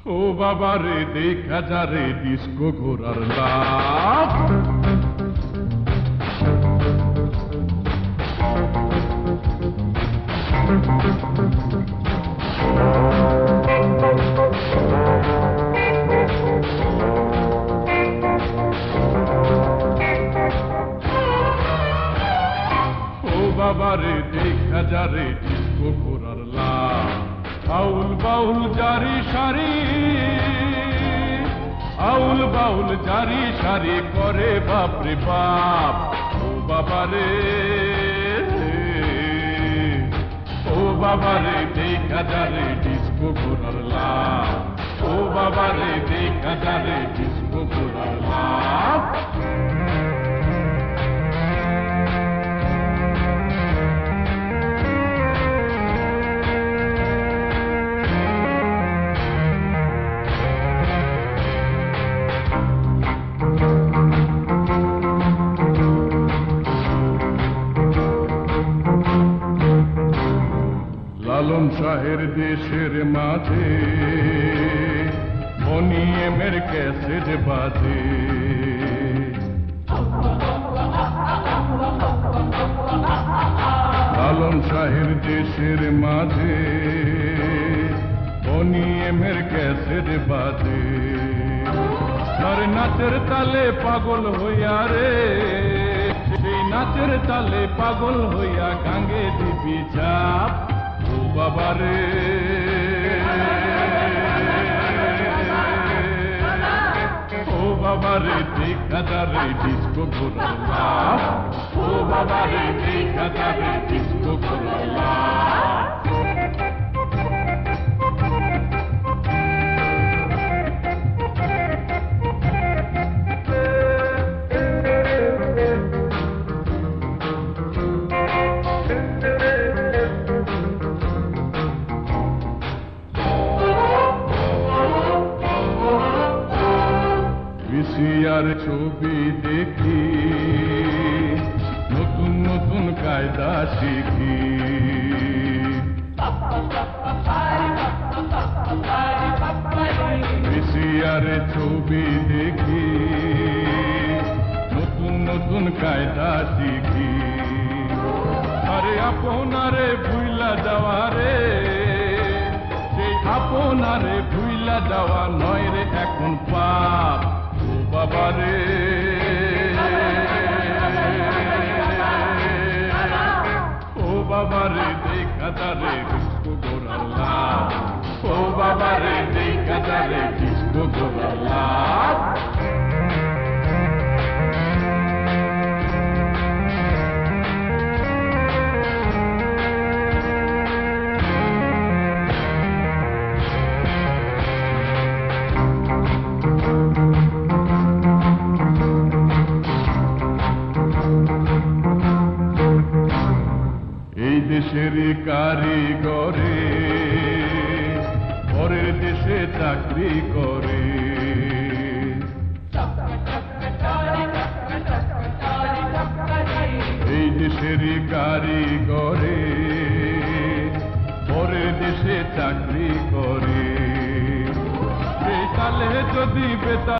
ও বাবা রে দেখা যা রে ডিস্কো ঘোরার লাভ। ও বাবা রে দেখা যা রে ডিস্কো ঘোরার লাভ। আউল বাউল জারি সারি, আউল বাউল জারি সারি করে বাপরে বাপ। ও বাবা রে, ও বাবা রে দেখা যা রে ডিস্কো ঘোরার লাভ। ও বাবা রে দেখা যা রে ডিস্কো ঘোরার লাভ। লালন শাহের দেশের মাঝে বনিয়েমের ক্যাসেট বাজে। লালন শাহের দেশের মাঝে বনিয়েমের ক্যাসেট বাজে। আর নাচের তালে পাগল হইয়া রে, সেই নাচের তালে পাগল হইয়া গাঙ্গে দিবি চাপ। ও বাবা রে, ও বাবা রে দেখা যা রে ডিস্কো ঘোরার লাভ। ও বাবা রে দেখা যা রে ডিস্কো ঘোরার লাভ। ভিসিআর ছবি দেখি, নতুন নতুন কায়দা শিখি। ভিসিআর ছবি দেখি, নতুন নতুন কায়দা শিখি। আরে আপনারে ভুইলা যাওয়া রে, সেই আপনারে ভুইলা যাওয়া নয় রে এখন পাপ। ও বাবা রে, ও বাবা রে দেখা যা রে ডিস্কো ঘোরার লাভ। ও বাবা রে দেখা যা রে ডিস্কো ঘোরার লাভ। এই দেশের কারিগরে পরের দেশে চাকরি করে। এই দেশের কারিগরে পরের দেশে চাকরি করে। এই তালে যদি বেতা